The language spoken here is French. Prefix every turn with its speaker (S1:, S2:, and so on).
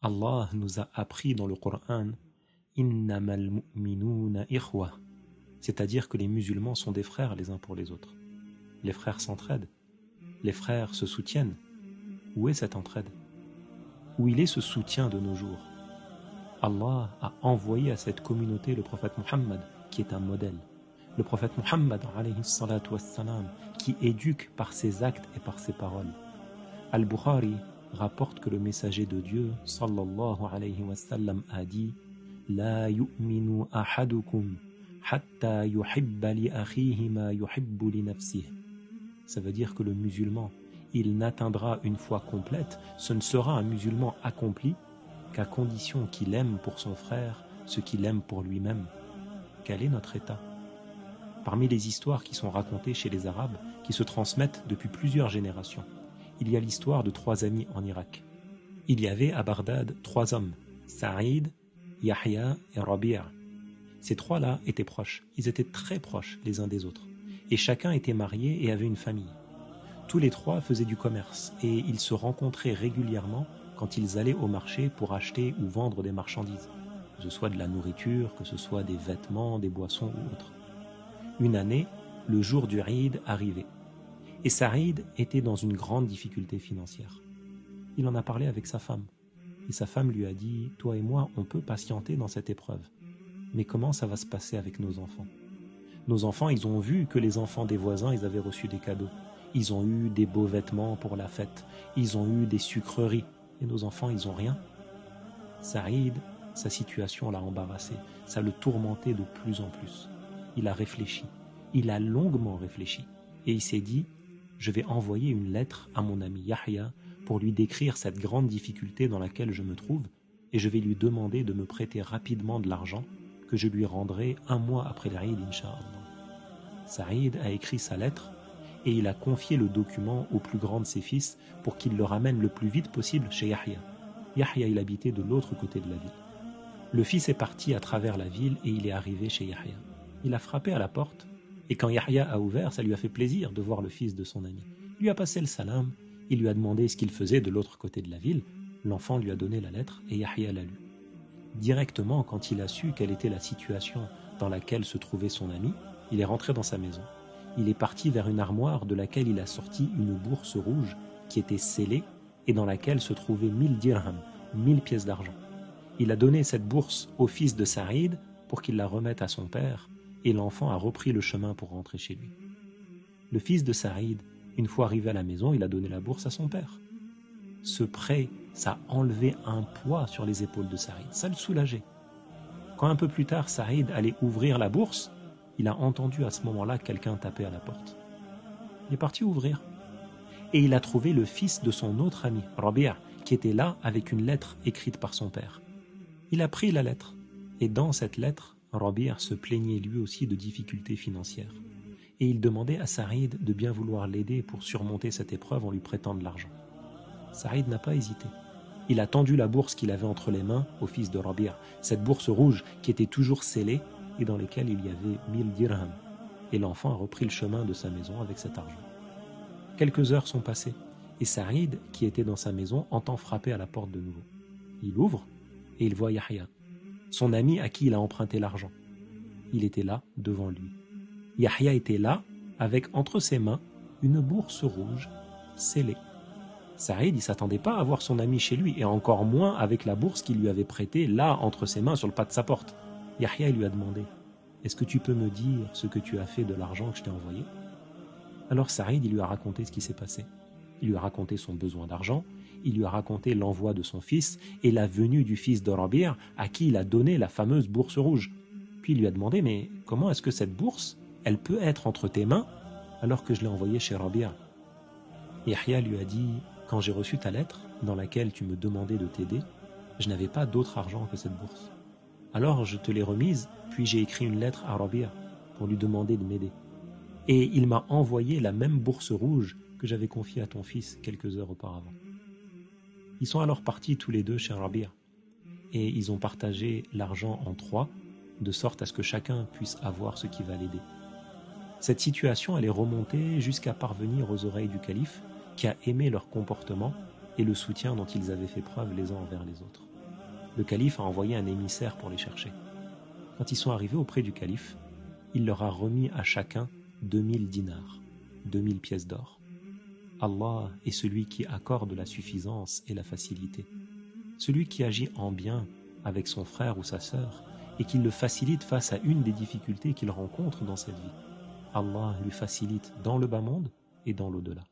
S1: Allah nous a appris dans le Coran « Innamal mu'minuna ikhwa », c'est-à-dire que les musulmans sont des frères les uns pour les autres. Les frères s'entraident, les frères se soutiennent. Où est cette entraide? Où il est ce soutien de nos jours? Allah a envoyé à cette communauté le prophète Muhammad, qui est un modèle. Le prophète Muhammad, alayhi salatu wassalam, qui éduque par ses actes et par ses paroles. Al-Bukhari rapporte que le messager de Dieu, sallallahu alayhi wa sallam, a dit « La yu'minu ahadukum hatta yuhibba li akhihi ma yuhibbu li nafsihi » Ça veut dire que le musulman, il n'atteindra une foi complète, ce ne sera un musulman accompli qu'à condition qu'il aime pour son frère ce qu'il aime pour lui-même. Quel est notre état? Parmi les histoires qui sont racontées chez les Arabes, qui se transmettent depuis plusieurs générations, il y a l'histoire de 3 amis en Irak. Il y avait à Bagdad 3 hommes, Saïd, Yahya et Rabi'. Ces 3-là étaient proches, ils étaient très proches les uns des autres, et chacun était marié et avait une famille. Tous les 3 faisaient du commerce, et ils se rencontraient régulièrement quand ils allaient au marché pour acheter ou vendre des marchandises, que ce soit de la nourriture, que ce soit des vêtements, des boissons ou autres. Une année, le jour du Eid arrivait, et Saïd était dans une grande difficulté financière. Il en a parlé avec sa femme, et sa femme lui a dit « Toi et moi, on peut patienter dans cette épreuve, mais comment ça va se passer avec nos enfants? Nos enfants, ils ont vu que les enfants des voisins, ils avaient reçu des cadeaux. Ils ont eu des beaux vêtements pour la fête, ils ont eu des sucreries, et nos enfants, ils n'ont rien. » Saïd, sa situation l'a embarrassé, ça le tourmentait de plus en plus. Il a réfléchi, il a longuement réfléchi, et il s'est dit « Je vais envoyer une lettre à mon ami Yahya pour lui décrire cette grande difficulté dans laquelle je me trouve, et je vais lui demander de me prêter rapidement de l'argent que je lui rendrai 1 mois après l'Eid, Inch'Allah. » Saïd a écrit sa lettre, et il a confié le document au plus grand de ses fils pour qu'il le ramène le plus vite possible chez Yahya. Yahya, il habitait de l'autre côté de la ville. Le fils est parti à travers la ville et il est arrivé chez Yahya. Il a frappé à la porte, et quand Yahya a ouvert, ça lui a fait plaisir de voir le fils de son ami. Il lui a passé le salam, il lui a demandé ce qu'il faisait de l'autre côté de la ville. L'enfant lui a donné la lettre et Yahya l'a lue. Directement, quand il a su quelle était la situation dans laquelle se trouvait son ami, il est rentré dans sa maison. Il est parti vers une armoire de laquelle il a sorti une bourse rouge qui était scellée et dans laquelle se trouvaient 1000 dirhams, 1000 pièces d'argent. Il a donné cette bourse au fils de Saïd pour qu'il la remette à son père, et l'enfant a repris le chemin pour rentrer chez lui. Le fils de Saïd, une fois arrivé à la maison, il a donné la bourse à son père. Ce prêt, ça a enlevé un poids sur les épaules de Saïd, ça le soulageait. Quand un peu plus tard, Saïd allait ouvrir la bourse, il a entendu à ce moment-là quelqu'un taper à la porte. Il est parti ouvrir. Et il a trouvé le fils de son autre ami, Rabi', qui était là avec une lettre écrite par son père. Il a pris la lettre, et dans cette lettre, Rabi' se plaignait lui aussi de difficultés financières. Et il demandait à Saïd de bien vouloir l'aider pour surmonter cette épreuve en lui prêtant de l'argent. Saïd n'a pas hésité. Il a tendu la bourse qu'il avait entre les mains au fils de Rabi', cette bourse rouge qui était toujours scellée et dans laquelle il y avait 1000 dirhams. Et l'enfant a repris le chemin de sa maison avec cet argent. Quelques heures sont passées et Saïd, qui était dans sa maison, entend frapper à la porte de nouveau. Il ouvre et il voit Yahya, son ami à qui il a emprunté l'argent. Il était là, devant lui. Yahya était là, avec entre ses mains une bourse rouge scellée. Saïd, il ne s'attendait pas à voir son ami chez lui, et encore moins avec la bourse qu'il lui avait prêtée là, entre ses mains, sur le pas de sa porte. Yahya lui a demandé « Est-ce que tu peux me dire ce que tu as fait de l'argent que je t'ai envoyé ?» Alors Saïd, il lui a raconté ce qui s'est passé. Il lui a raconté son besoin d'argent, il lui a raconté l'envoi de son fils et la venue du fils de Rabi' à qui il a donné la fameuse bourse rouge. Puis il lui a demandé « Mais comment est-ce que cette bourse, elle peut être entre tes mains alors que je l'ai envoyée chez Rabi'? » Yahya lui a dit « Quand j'ai reçu ta lettre dans laquelle tu me demandais de t'aider, je n'avais pas d'autre argent que cette bourse. Alors je te l'ai remise, puis j'ai écrit une lettre à Rabi' pour lui demander de m'aider. Et il m'a envoyé la même bourse rouge que j'avais confiée à ton fils quelques heures auparavant. » Ils sont alors partis tous les deux chez Rabi' et ils ont partagé l'argent en 3, de sorte à ce que chacun puisse avoir ce qui va l'aider. Cette situation, elle est remontée jusqu'à parvenir aux oreilles du calife, qui a aimé leur comportement et le soutien dont ils avaient fait preuve les uns envers les autres. Le calife a envoyé un émissaire pour les chercher. Quand ils sont arrivés auprès du calife, il leur a remis à chacun 2000 dinars, 2000 pièces d'or. Allah est celui qui accorde la suffisance et la facilité. Celui qui agit en bien avec son frère ou sa sœur et qui le facilite face à une des difficultés qu'il rencontre dans cette vie. Allah lui facilite dans le bas monde et dans l'au-delà.